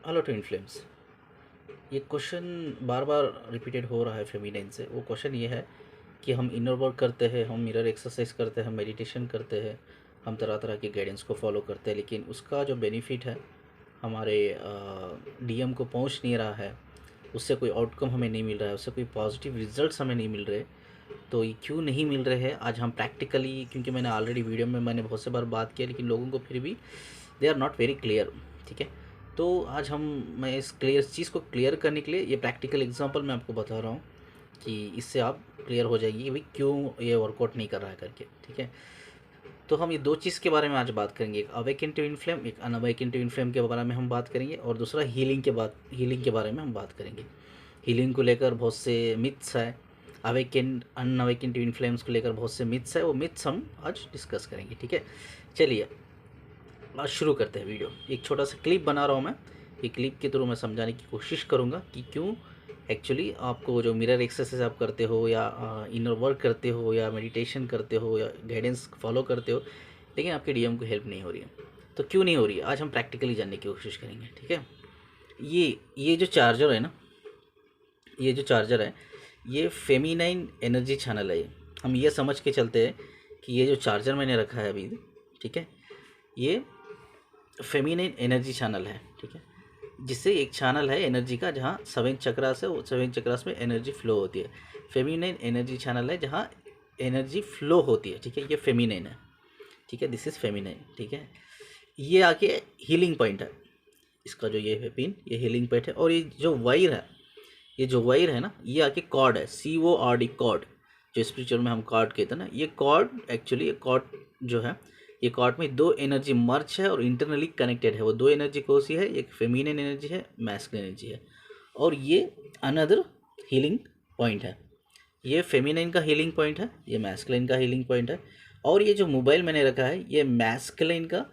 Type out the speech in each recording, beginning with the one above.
Hello twin flames. ये question बार बार repeated हो रहा है फेमिनाइन से। वो क्वेश्चन ये है कि हम इनर वर्क करते हैं, हम मिरर एक्सरसाइज करते हैं, हम मेडिटेशन करते हैं, हम तरह तरह के गाइडेंस को फॉलो करते हैं, लेकिन उसका जो बेनिफिट है हमारे डीएम को पहुंच नहीं रहा है, उससे कोई आउटकम हमें नहीं मिल रहा है, उससे कोई पॉजिटिव रिजल्ट्स हमें नहीं मिल रहे। तो ये क्यों नहीं मिल रहे हैं आज हम प्रैक्टिकली, क्योंकि मैंने ऑलरेडी वीडियो में मैंने बहुत से बार बात किया, लेकिन लोगों को फिर भी they are not very clear. ठीक है, तो आज मैं इस चीज़ को क्लियर करने के लिए ये प्रैक्टिकल एग्जांपल मैं आपको बता रहा हूँ कि इससे आप क्लियर हो जाएगी कि भाई क्यों ये वर्कआउट नहीं कर रहा है करके। ठीक है, तो हम ये दो चीज़ के बारे में आज बात करेंगे, एक अवेकन टू इनफ्लेम, एक अनअवेकन टू इनफ्लेम के बारे में हम बात करेंगे, और दूसरा हीलिंग के बारे में हम बात करेंगे। हीलिंग को लेकर बहुत से मिथ्स है, अवेकन अनअवेकन टू इनफ्लेम्स को लेकर बहुत से मिथ्स है, वो मिथ्स हम आज डिस्कस करेंगे। ठीक है, चलिए आज शुरू करते हैं वीडियो। एक छोटा सा क्लिप बना रहा हूँ मैं, ये क्लिप के थ्रू मैं समझाने की कोशिश करूँगा कि क्यों एक्चुअली आपको जो मिरर एक्सरसाइज आप करते हो या इनर वर्क करते हो या मेडिटेशन करते हो या गाइडेंस फॉलो करते हो, लेकिन आपके डीएम को हेल्प नहीं हो रही है। तो क्यों नहीं हो रही है आज हम प्रैक्टिकली जानने की कोशिश करेंगे। ठीक है, ये जो चार्जर है ना, ये जो चार्जर है ये फेमिनाइन एनर्जी चैनल है। हम ये समझ के चलते हैं कि ये जो चार्जर मैंने रखा है अभी, ठीक है, ये फेमिनिन एनर्जी चैनल है। ठीक है, जिससे एक चैनल है एनर्जी का जहाँ सेवन चक्रास है, वो सेवन चक्रास में एनर्जी फ्लो होती है। फेमिनिन एनर्जी चैनल है जहाँ एनर्जी फ्लो होती है। ठीक है, ये फेमिनिन है। ठीक है, दिस इज़ फेमिनिन। ठीक है, ये आके हीलिंग पॉइंट है, इसका जो ये है पिन, ये हीलिंग पॉइंट है। और ये जो वायर है, ये जो वायर है ना, ये आके कॉर्ड है, CORD कॉर्ड, जो स्पिरिचुअल में हम कॉर्ड कहते हैं ना, ये कॉर्ड एक्चुअली ये कॉर्ड जो है, ये कॉर्ड में दो एनर्जी मर्ज है और इंटरनली कनेक्टेड है। वो दो एनर्जी कौन सी है, एक फेमिनिन एनर्जी है, मैस्कुलिन एनर्जी है, और ये अनदर हीलिंग पॉइंट है। ये फेमिनिन का हीलिंग पॉइंट है, ये मैस्कुलिन का हीलिंग पॉइंट है। और ये जो मोबाइल मैंने रखा है, ये मैस्कुलिन का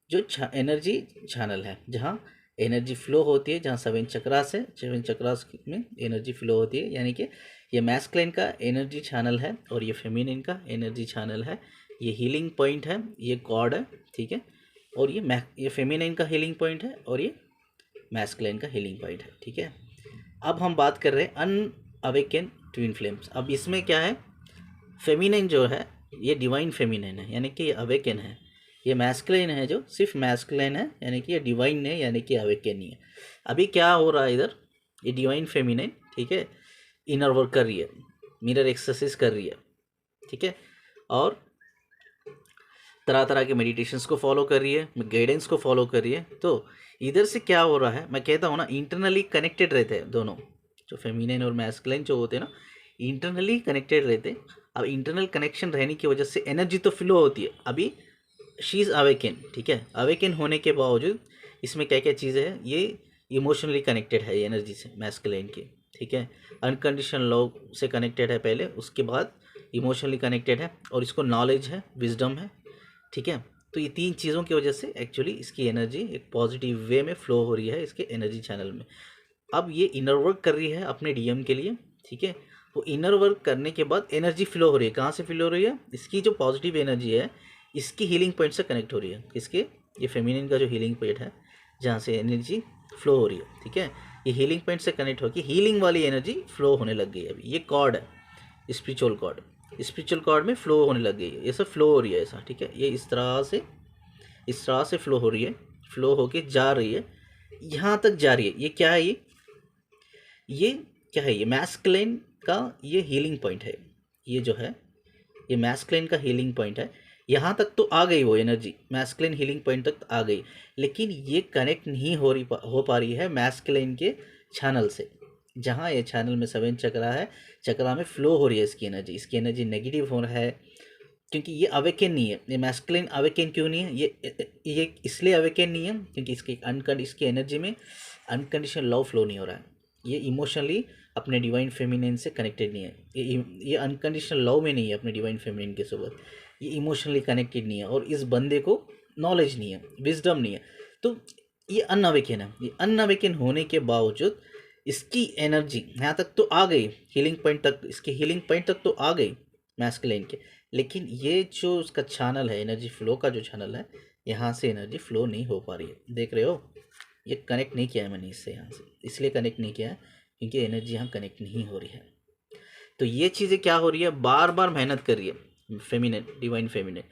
जो एनर्जी चैनल है, जहाँ एनर्जी फ्लो होती है, जहाँ सेवन चक्रास है, सेवन चक्रास में एनर्जी फ्लो होती है। यानी कि ये मैस्कुलिन का एनर्जी चैनल है और ये फेमिनिन का एनर्जी चैनल है। ये हीलिंग पॉइंट है, ये कॉर्ड है। ठीक है, और ये फेमिनिन का हीलिंग पॉइंट है और ये मैस्कुलिन का हीलिंग पॉइंट है। ठीक है, अब हम बात कर रहे हैं अनअवेकन ट्विन फ्लेम्स। अब इसमें क्या है, फेमिनिन जो है ये डिवाइन फेमिनिन है, यानी कि ये अवेकन है। ये मैस्कुलिन है जो सिर्फ मैस्कुलिन है, यानी कि ये डिवाइन है, यानी कि अवेकन नहीं है। अभी क्या हो रहा है इधर, ये डिवाइन फेमिनिन, ठीक है, इनर वर्क कर रही है, मिरर एक्सरसाइज कर रही है। ठीक है, और तरह तरह के मेडिटेशंस को फॉलो कर रही है, गाइडेंस को फॉलो कर रही है। तो इधर से क्या हो रहा है, मैं कहता हूँ ना, इंटरनली कनेक्टेड रहते हैं दोनों, जो फेमिनिन और मैस्कुलिन जो होते हैं ना, इंटरनली कनेक्टेड रहते हैं। अब इंटरनल कनेक्शन रहने की वजह से एनर्जी तो फ्लो होती है। अभी शी इज़ अवेकन, ठीक है, अवेकन होने के बावजूद इसमें क्या क्या चीज़ें हैं, ये इमोशनली कनेक्टेड है एनर्जी से मैस्कुलिन की। ठीक है, अनकंडीशनल लव से कनेक्टेड है पहले, उसके बाद इमोशनली कनेक्टेड है, और इसको नॉलेज है, विजडम है। ठीक है, तो ये तीन चीज़ों की वजह से एक्चुअली इसकी एनर्जी एक पॉजिटिव वे में फ्लो हो रही है इसके एनर्जी चैनल में। अब ये इनर वर्क कर रही है अपने डीएम के लिए। ठीक है, वो इनर वर्क करने के बाद एनर्जी फ्लो हो रही है, कहाँ से फ्लो हो रही है, इसकी जो पॉजिटिव एनर्जी है इसकी हीलिंग पॉइंट से कनेक्ट हो रही है। इसके ये फेमिनिन का जो हीलिंग पॉइंट है, जहाँ से एनर्जी फ्लो हो रही है। ठीक है, ये हीलिंग पॉइंट से कनेक्ट होकर हीलिंग वाली एनर्जी फ्लो होने लग गई है। अभी ये कॉर्ड है, स्पिरिचुअल कॉर्ड, स्पिरिचुअल कॉर्ड में फ्लो होने लग गई है, ये सब फ्लो हो रही है ऐसा। ठीक है, ये इस तरह से फ्लो हो रही है, फ्लो होके जा रही है, यहाँ तक जा रही है। ये क्या है, ये क्या है, ये मैस्कुलिन का ये हीलिंग पॉइंट है। ये जो है ये मैस्कुलिन का हीलिंग पॉइंट है। यहाँ तक तो आ गई वो एनर्जी, मैस्कुलिन हीलिंग पॉइंट तक आ गई, लेकिन ये कनेक्ट नहीं हो पा रही है मैस्कुलिन के चैनल से, जहाँ ये चैनल में सेवन चक्रा है, चक्रा में फ्लो हो रही है इसकी एनर्जी। इसकी एनर्जी नेगेटिव हो रहा है, क्योंकि ये अवेकन नहीं है। ये मैस्कुलिन अवेकन क्यों नहीं है, ये इसलिए अवेकन नहीं है क्योंकि इसकी एनर्जी में अनकंडीशनल लव फ्लो नहीं हो रहा है। ये इमोशनली अपने डिवाइन फेमिनिन से कनेक्टेड नहीं है, ये अनकंडीशनल लव में नहीं है अपने डिवाइन फेमिनिन के साथ, ये इमोशनली कनेक्टेड नहीं है, और इस बंदे को नॉलेज नहीं है, विजडम नहीं है। तो ये अनअवेकन है। ये अनअवेकन होने के बावजूद इसकी एनर्जी यहाँ तक तो आ गई, हीलिंग पॉइंट तक, इसके हीलिंग पॉइंट तक तो आ गई मैस्कुलिन के, लेकिन ये जो उसका चैनल है, एनर्जी फ्लो का जो चैनल है, यहाँ से एनर्जी फ्लो नहीं हो पा रही है। देख रहे हो, ये कनेक्ट नहीं किया है मैंने इससे, यहाँ से इसलिए कनेक्ट नहीं किया है क्योंकि एनर्जी यहाँ कनेक्ट नहीं हो रही है। तो ये चीज़ें क्या हो रही है, बार बार मेहनत कर रही है फेमिनिन, डिवाइन फेमिनिन,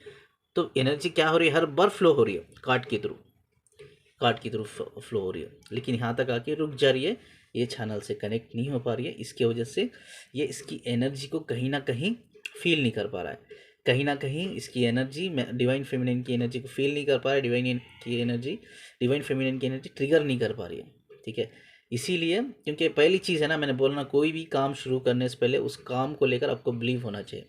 तो एनर्जी क्या हो रही है, हर बार फ्लो हो रही है कार्ड के थ्रू, कार्ड की थ्रू फ्लो हो रही है, लेकिन यहाँ तक आके रुक जा रही है, ये चैनल से कनेक्ट नहीं हो पा रही है। इसके वजह से ये इसकी एनर्जी को कहीं ना कहीं फील नहीं कर पा रहा है, कहीं ना कहीं इसकी एनर्जी, डिवाइन फेमिनिन की एनर्जी को फील नहीं कर पा रहा है, डिवाइन फेमिनिन की एनर्जी ट्रिगर नहीं कर पा रही है। ठीक है, इसीलिए क्योंकि पहली चीज़ है ना, मैंने बोलना कोई भी काम शुरू करने से पहले उस काम को लेकर आपको बिलीव होना चाहिए।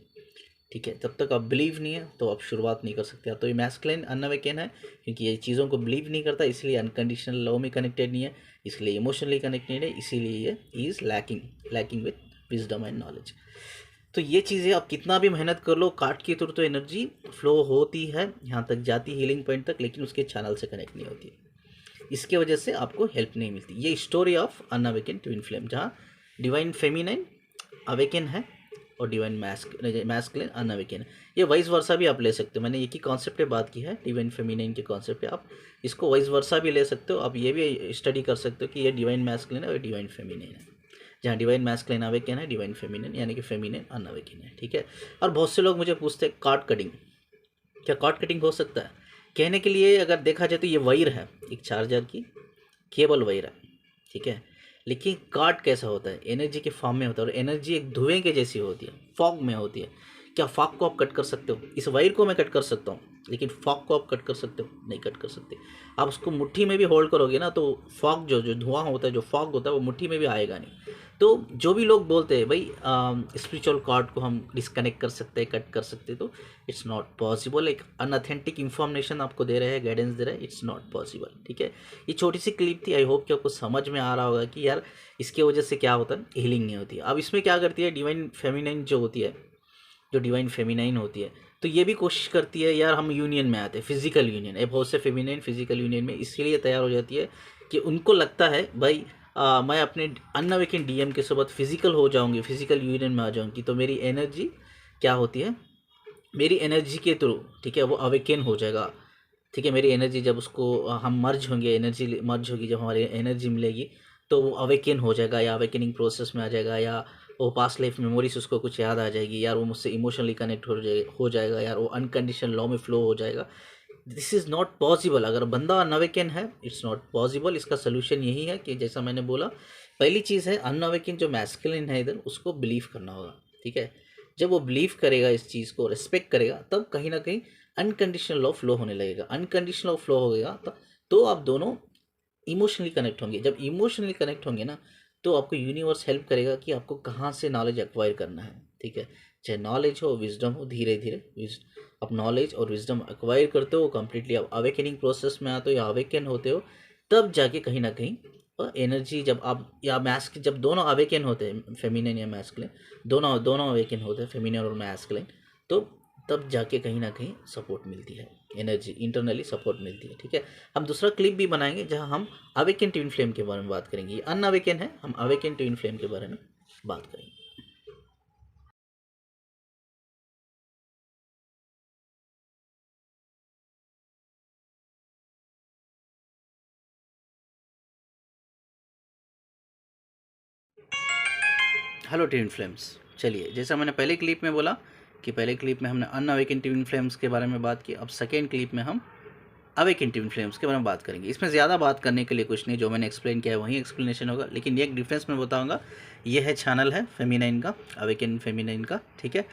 ठीक है, जब तक आप बिलीव नहीं है तो आप शुरुआत नहीं कर सकते। तो ये मैस्कुलिन अनअवेकन है क्योंकि ये चीज़ों को बिलीव नहीं करता, इसलिए अनकंडीशनल लव में कनेक्टेड नहीं है, इसलिए इमोशनली कनेक्टेड है, इसीलिए ये is lacking with wisdom and knowledge. तो ये चीज़ें आप कितना भी मेहनत कर लो, कार्ड के थ्रू तो एनर्जी फ्लो होती है, यहाँ तक जाती हीलिंग पॉइंट तक, लेकिन उसके चैनल से कनेक्ट नहीं होती, इसके वजह से आपको हेल्प नहीं मिलती। ये स्टोरी ऑफ अनअवेकन ट्विन फ्लेम, जहाँ डिवाइन फेमिनाइन अवेकन है और डिवाइन मैस्कुलिन अनअवेकन है। ये वाइस वर्सा भी आप ले सकते हो, मैंने एक ही कॉन्सेप्ट पे बात की है, डिवाइन फेमिनाइन के कॉन्सेप्ट पे आप इसको वाइस वर्सा भी ले सकते हो। आप ये भी स्टडी कर सकते हो कि ये डिवाइन मैस्कुलिन है और डिवाइन फेमिनाइन है, जहाँ डिवाइन मैस्कुलिन अवेकन है, डिवाइन फेमिनाइन यानी कि फेमिनाइन अनअवेकन है। ठीक है, और बहुत से लोग मुझे पूछते हैं कार्ड कटिंग, क्या कार्ड कटिंग हो सकता है? कहने के लिए अगर देखा जाए तो ये वायर है, एक चार्जर की केबल वायर है, ठीक है, लेकिन कार्ड कैसा होता है, एनर्जी के फॉर्म में होता है, और एनर्जी एक धुएं के जैसी होती है, फॉग में होती है। क्या फॉग को आप कट कर सकते हो? इस वायर को मैं कट कर सकता हूँ, लेकिन फॉग को आप कट कर सकते हो? नहीं कट कर सकते। आप उसको मुट्ठी में भी होल्ड करोगे ना तो फॉग जो धुआं होता है, जो फॉग होता है, वो मुट्ठी में भी आएगा नहीं। तो जो भी लोग बोलते हैं भाई स्पिरिचुअल कार्ड को हम डिस्कनेक्ट कर सकते हैं, कट कर सकते हैं, तो इट्स नॉट पॉसिबल। एक अनऑथेंटिक इन्फॉर्मेशन आपको दे रहे हैं, गाइडेंस दे रहे हैं, इट्स नॉट पॉसिबल। ठीक है, ये छोटी सी क्लिप थी, आई होप कि आपको समझ में आ रहा होगा कि यार इसके वजह से क्या होता है, हीलिंग नहीं होती है। अब इसमें क्या करती है डिवाइन फेमिनाइन जो होती है, जो डिवाइन फेमिनाइन होती है, तो ये भी कोशिश करती है यार हम यूनियन में आते हैं, फिजिकल यूनियन है, बहुत से फेमिनाइन फिजिकल यूनियन में इसीलिए तैयार हो जाती है कि उनको लगता है भाई मैं अपने अनअवेकन डीएम के साथ फिजिकल हो जाऊंगी, फिजिकल यूनियन में आ जाऊंगी, तो मेरी एनर्जी क्या होती है, मेरी एनर्जी के थ्रू, ठीक है, वो अवेकन हो जाएगा। ठीक है, मेरी एनर्जी जब उसको हम मर्ज होंगे, एनर्जी मर्ज होगी, जब हमारी एनर्जी मिलेगी तो वो अवेकन हो जाएगा, या अवेकनिंग प्रोसेस में आ जाएगा, या वो पास्ट लाइफ मेमोरीज उसको कुछ याद आ जाएगी, यार वो मुझसे इमोशनली कनेक्ट हो जाएगा, यार वो अनकंडीशनल लॉ में फ्लो हो जाएगा। This is not possible. अगर बंदा अनअवेकन है, इट्स नॉट पॉसिबल। इसका सोल्यूशन यही है कि जैसा मैंने बोला, पहली चीज़ है अनअवेकन जो मैस्कुलिन है इधर, उसको बिलीव करना होगा। ठीक है, जब वो बिलीव करेगा, इस चीज़ को रिस्पेक्ट करेगा, तब कहीं ना कहीं अनकंडीशनल लव फ्लो होने लगेगा। अनकंडीशनल लव फ्लो होगा तो आप दोनों इमोशनली कनेक्ट होंगे। जब इमोशनली कनेक्ट होंगे ना, तो आपको यूनिवर्स हेल्प करेगा कि आपको कहाँ से नॉलेज एक्वायर करना है। ठीक है, चाहे नॉलेज हो, विजडम हो, धीरे धीरे आप नॉलेज और विजडम एक्वायर करते हो, कम्प्लीटली आप अवेकनिंग प्रोसेस में आते हो या अवेकन होते हो, तब जाके कहीं ना कहीं एनर्जी, जब आप या मैस्क, जब दोनों अवेकन होते हैं, फेमिनिन या मैस्कुलिन, दोनों अवेकन होते हैं, फेमिनिन और मैस्कुलिन, तो तब जाके कहीं ना कहीं सपोर्ट मिलती है, एनर्जी इंटरनली सपोर्ट मिलती है। ठीक है, हम दूसरा क्लिप भी बनाएंगे जहां हम अवेकन ट्विन फ्लेम के बारे में बात करेंगे। ये अनअवेकन है, हम अवेकन ट्विन फ्लेम के बारे में बात करेंगे। हेलो ट्विन फ्लेम्स, चलिए जैसा मैंने पहले क्लिप में बोला कि पहले क्लिप में हमने अनअवेकन ट्विन फ्लेम्स के बारे में बात की, अब सेकेंड क्लिप में हम अवेकन ट्विन फ्लेम्स के बारे में बात करेंगे। इसमें ज़्यादा बात करने के लिए कुछ नहीं, जो मैंने एक्सप्लेन किया है वही एक्सप्लेनेशन होगा, लेकिन एक डिफरेंस मैं बताऊंगा। ये है चैनल है फेमिनाइन का, अवेकन फेमिनाइन का। ठीक है,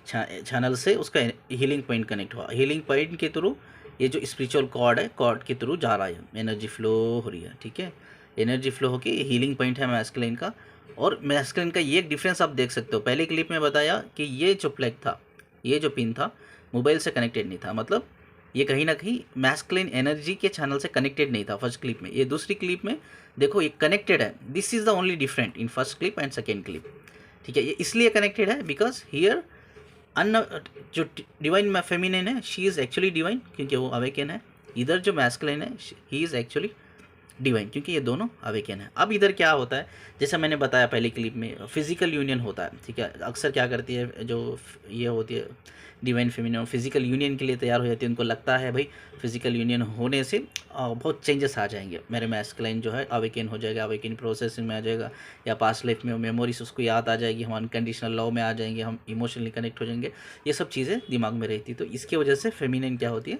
चैनल से उसका हीलिंग पॉइंट कनेक्ट हुआ, हीलिंग पॉइंट के थ्रू ये जो स्पिरिचुअल कॉर्ड है, कॉर्ड के थ्रू जा रहा है, एनर्जी फ्लो हो रही है। ठीक है, एनर्जी फ्लो होकर हीलिंग पॉइंट है मैस्कुलिन का। और मैस्कुलिन का ये एक डिफरेंस आप देख सकते हो, पहले क्लिप में बताया कि ये जो प्लग था, ये जो पिन था, मोबाइल से कनेक्टेड नहीं था, मतलब ये कहीं ना कहीं मैस्कुलिन एनर्जी के चैनल से कनेक्टेड नहीं था फर्स्ट क्लिप में। ये दूसरी क्लिप में देखो ये कनेक्टेड है। This is the only different in first clip and second clip. ठीक है, ये इसलिए कनेक्टेड है बिकॉज हियर जो डिवाइन फेमिनिन है, शी इज़ एक्चुअली डिवाइन क्योंकि वो अवेकन है। इधर जो मैस्कुलिन है, ही इज़ एक्चुअली डिवाइन, क्योंकि ये दोनों अवेकन है। अब इधर क्या होता है, जैसा मैंने बताया पहले क्लिप में, फिजिकल यूनियन होता है, ठीक है। अक्सर क्या करती है जो ये होती है डिवाइन फेमिनिन, फिजिकल यूनियन के लिए तैयार हो जाती है। उनको लगता है भाई फिजिकल यूनियन होने से बहुत चेंजेस आ जाएंगे, मेरे मैस्कुलाइन जो है अवेकन हो जाएगा, अवेकन प्रोसेसिंग में आ जाएगा, या पास्ट लाइफ में मेमोरीज उसको याद आ जाएगी, हम अनकंडीशनल लव में आ जाएंगे, हम इमोशनली कनेक्ट हो जाएंगे। ये सब चीज़ें दिमाग में रहती, तो इसकी वजह से फेमिनिन क्या होती है,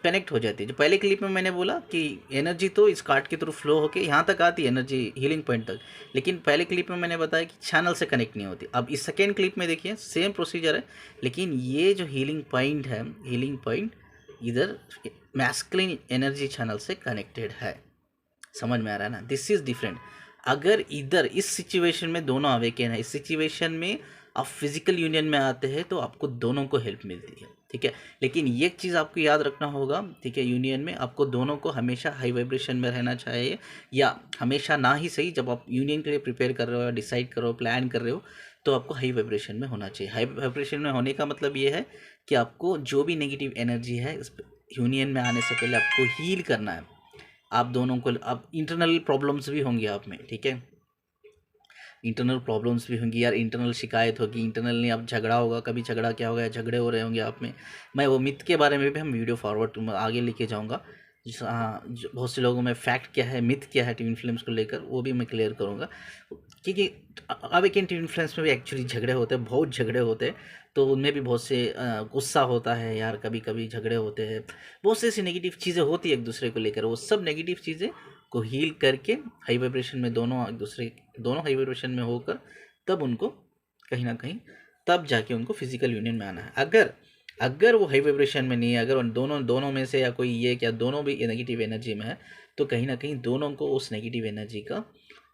कनेक्ट हो जाती है। जो पहले क्लिप में मैंने बोला कि एनर्जी तो इस कार्ड के थ्रू फ्लो होके यहाँ तक आती है, एनर्जी हीलिंग पॉइंट तक, लेकिन पहले क्लिप में मैंने बताया कि चैनल से कनेक्ट नहीं होती। अब इस सेकेंड क्लिप में देखिए सेम प्रोसीजर है, लेकिन ये जो हीलिंग पॉइंट है, हीलिंग पॉइंट इधर मैस्कुलिन एनर्जी चैनल से कनेक्टेड है। समझ में आ रहा है ना, दिस इज़ डिफरेंट। अगर इधर इस सिचुएशन में दोनों अवेकन है, इस सिचुएशन में आप फिजिकल यूनियन में आते हैं तो आपको दोनों को हेल्प मिलती है, ठीक है। लेकिन ये चीज़ आपको याद रखना होगा, ठीक है, यूनियन में आपको दोनों को हमेशा हाई वाइब्रेशन में रहना चाहिए, या हमेशा ना ही सही, जब आप यूनियन के लिए प्रिपेयर कर रहे हो, डिसाइड कर रहे हो, प्लान कर रहे हो, तो आपको हाई वाइब्रेशन में होना चाहिए। हाई वाइब्रेशन में होने का मतलब ये है कि आपको जो भी नेगेटिव एनर्जी है इस यूनियन में आने से पहले आपको हील करना है। आप दोनों को, आप इंटरनल प्रॉब्लम्स भी होंगी आप में, ठीक है, इंटरनल प्रॉब्लम्स भी होंगी यार, इंटरनल शिकायत होगी, इंटरनली आप झगड़ा होगा, कभी झगड़ा क्या होगा, झगड़े हो रहे होंगे आप में। मैं वो मिथ के बारे में भी हम वीडियो फॉरवर्ड आगे लेके जाऊंगा, हाँ, बहुत से लोगों में फैक्ट क्या है, मिथ क्या है ट्विन फ्लेम्स को लेकर, वो भी मैं क्लियर करूँगा। क्योंकि अब एक ट्विन फ्लेम्स में भी एक्चुअली झगड़े होते हैं, बहुत झगड़े होते हैं, तो उनमें भी बहुत से गुस्सा होता है यार, कभी कभी झगड़े होते हैं, बहुत से ऐसी नेगेटिव चीज़ें होती है एक दूसरे को लेकर। वो सब नेगेटिव चीज़ें को हील करके हाई वाइब्रेशन में दोनों एक दूसरे, दोनों हाई वाइब्रेशन में होकर तब उनको कहीं ना कहीं, तब जाके उनको फिजिकल यूनियन में आना है। अगर वो हाई वाइब्रेशन में नहीं है, अगर उन दोनों में से या कोई ये क्या दोनों भी नेगेटिव एनर्जी में है, तो कहीं ना कहीं दोनों को उस नेगेटिव एनर्जी का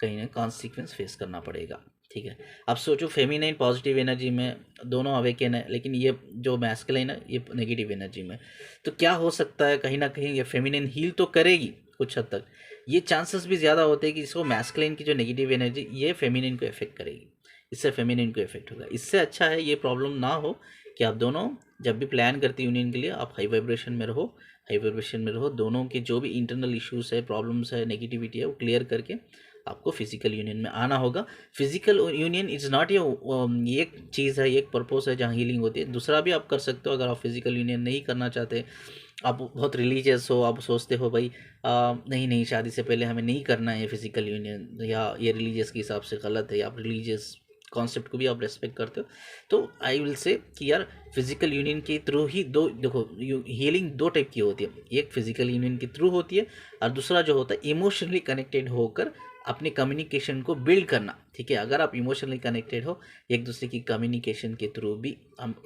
कहीं ना कॉन्सिक्वेंस फेस करना पड़ेगा, ठीक है। अब सोचो फेमिनाइन पॉजिटिव एनर्जी में दोनों अवेकन है, लेकिन ये जो मैस्कुलाइन है ये नेगेटिव एनर्जी में, तो क्या हो सकता है, कहीं ना कहीं ये फेमिनाइन हील तो करेगी कुछ हद तक, ये चांसेस भी ज़्यादा होते हैं कि इसको मैस्कुलाइन की जो नेगेटिव एनर्जी ये फेमिनिन को इफेक्ट करेगी, इससे फेमिनिन को इफेक्ट होगा। इससे अच्छा है ये प्रॉब्लम ना हो कि आप दोनों जब भी प्लान करते यूनियन के लिए आप हाई वाइब्रेशन में रहो, हाई वाइब्रेशन में रहो, दोनों के जो भी इंटरनल इश्यूज है, प्रॉब्लम्स है, नेगेटिविटी है, वो क्लियर करके आपको फिजिकल यूनियन में आना होगा। फिजिकल यूनियन इज़ नॉट ये एक चीज़ है, एक पर्पस है जहाँ हीलिंग होती है। दूसरा भी आप कर सकते हो, अगर आप फिजिकल यूनियन नहीं करना चाहते, आप बहुत रिलीजियस हो, आप सोचते हो भाई नहीं शादी से पहले हमें नहीं करना है फिजिकल यूनियन, या ये रिलीजियस के हिसाब से गलत है, या आप रिलीजियस कॉन्सेप्ट को भी आप रेस्पेक्ट करते हो, तो आई विल से कि यार फिजिकल यूनियन के थ्रू ही देखो हीलिंग दो टाइप की होती है, एक फिजिकल यूनियन के थ्रू होती है, और दूसरा जो होता है इमोशनली कनेक्टेड होकर अपने कम्युनिकेशन को बिल्ड करना, ठीक है। अगर आप इमोशनली कनेक्टेड हो एक दूसरे की कम्युनिकेशन के थ्रू भी,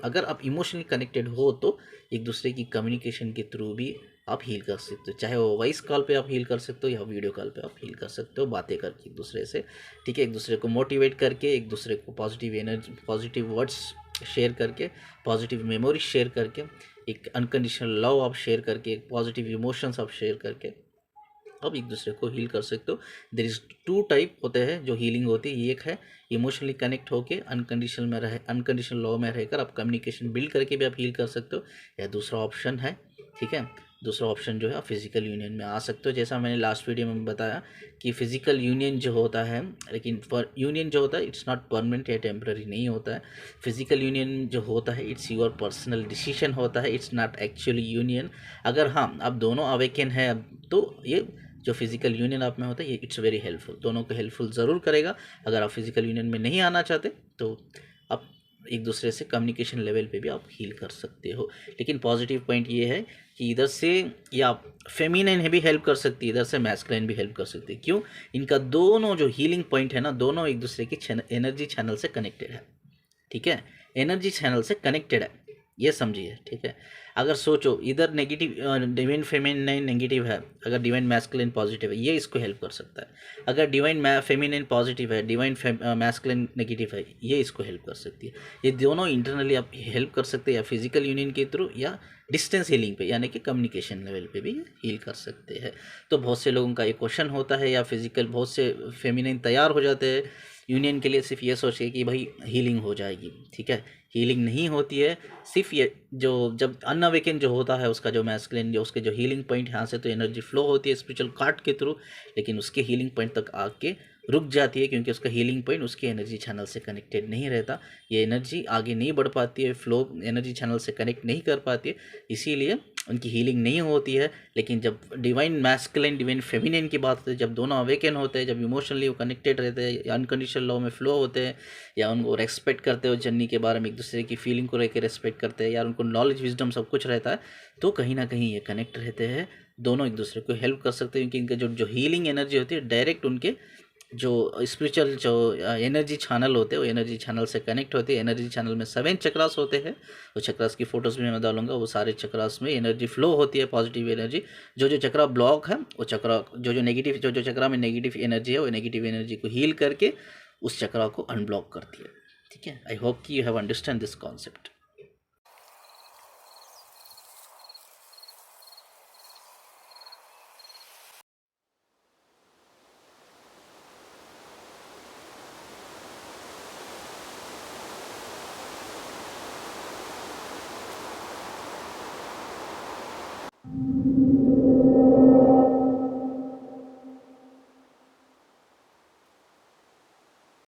अगर आप इमोशनली कनेक्टेड हो तो एक दूसरे की कम्युनिकेशन के थ्रू भी आप हील कर सकते हो, चाहे वो वॉइस कॉल पे आप हील कर सकते हो या वीडियो कॉल पे आप हील कर सकते हो, बातें करके एक दूसरे से, ठीक है, एक दूसरे को मोटिवेट करके, एक दूसरे को positive energy, positive words share करके, पॉजिटिव मेमोरीज शेयर करके, एक अनकंडीशनल लव आप शेयर करके, पॉजिटिव इमोशंस आप शेयर करके अब एक दूसरे को हील कर सकते हो। देयर इज़ टू टाइप होते हैं जो हीलिंग होती है, एक है इमोशनली कनेक्ट होके अनकंडीशनल में रहे, अनकंडीशनल लव में रहकर आप कम्युनिकेशन बिल्ड करके भी आप हील कर सकते हो, या दूसरा ऑप्शन है, ठीक है, दूसरा ऑप्शन जो है आप फिजिकल यूनियन में आ सकते हो। जैसा मैंने लास्ट वीडियो में बताया कि फिजिकल यूनियन जो होता है, लेकिन यूनियन जो होता है इट्स नॉट परमानेंट या टेम्पररी नहीं होता है। फिजिकल यूनियन जो होता है इट्स योर पर्सनल डिसीजन होता है, इट्स नॉट एक्चुअली यूनियन। अगर हाँ आप दोनों अवेकन है तो ये जो फिजिकल यूनियन आप में होता है ये इट्स वेरी हेल्पफुल, दोनों को हेल्पफुल ज़रूर करेगा। अगर आप फिजिकल यूनियन में नहीं आना चाहते तो आप एक दूसरे से कम्युनिकेशन लेवल पे भी आप हील कर सकते हो। लेकिन पॉजिटिव पॉइंट ये है कि इधर से या फेमिनाइन भी हेल्प कर सकती है, इधर से मैस्कुलाइन भी हेल्प कर सकती है। क्यों? इनका दोनों जो हीलिंग पॉइंट है ना, दोनों एक दूसरे की एनर्जी चैनल से कनेक्टेड है, ठीक है, एनर्जी चैनल से कनेक्टेड है, ये समझिए, ठीक है। अगर सोचो इधर नेगेटिव डिवाइन फेमिनाइन नेगेटिव है, अगर डिवाइन मैस्कुलिन पॉजिटिव है, ये इसको हेल्प कर सकता है। अगर डिवाइन फेमिनाइन पॉजिटिव है, डिवाइन मैस्कुलिन नेगेटिव है, ये इसको हेल्प कर सकती है। ये दोनों इंटरनली आप हेल्प कर सकते हैं, या फिजिकल यूनियन के थ्रू या डिस्टेंस हीलिंग पे, यानी कि कम्युनिकेशन लेवल पे भी हील कर सकते हैं। तो बहुत से लोगों का ये क्वेश्चन होता है, या फिजिकल बहुत से फेमिनिन तैयार हो जाते हैं यूनियन के लिए सिर्फ ये सोच के कि भाई हीलिंग हो जाएगी। ठीक है, हीलिंग नहीं होती है। सिर्फ ये जो जब अनअवेकन जो होता है उसका जो मैस्कुलिन जो उसके जो हीलिंग पॉइंट, यहाँ से तो एनर्जी फ्लो होती है स्पिरिचुअल कार्ड के थ्रू, लेकिन उसके हीलिंग पॉइंट तक आके रुक जाती है, क्योंकि उसका हीलिंग पॉइंट उसके एनर्जी चैनल से कनेक्टेड नहीं रहता। ये एनर्जी आगे नहीं बढ़ पाती है, फ्लो एनर्जी चैनल से कनेक्ट नहीं कर पाती है, इसीलिए उनकी हीलिंग नहीं होती है। लेकिन जब डिवाइन मैस्कुलिन डिवाइन फेमिनिन की बात होती है, जब दोनों अवेकन होते हैं, जब इमोशनली वो कनेक्टेड रहते हैं, या अनकंडीशनल लव में फ्लो होते हैं, या उनको रेस्पेक्ट करते हो जर्नी के बारे में, एक दूसरे की फीलिंग को लेकर रेस्पेक्ट करते हैं, या उनको नॉलेज विजडम सब कुछ रहता है, तो कहीं ना कहीं ये कनेक्ट रहते हैं, दोनों एक दूसरे को हेल्प कर सकते हैं, क्योंकि इनके जो जो हीलिंग एनर्जी होती है डायरेक्ट उनके जो स्पिरिचुअल जो एनर्जी चैनल होते हैं वो एनर्जी चैनल से कनेक्ट होते हैं। एनर्जी चैनल में 7 चक्रास होते हैं, वो चक्रास की फोटोज़ भी मैं डालूंगा। वो सारे चक्रास में एनर्जी फ्लो होती है, पॉजिटिव एनर्जी। जो जो चक्रा ब्लॉक है वो चक्रा जो नेगेटिव जो चक्रा में नेगेटिव एनर्जी है वो नेगेटिव एनर्जी को हील करके उस चक्रा को अनब्लॉक करती है। ठीक है, आई होप कि you have understand this concept.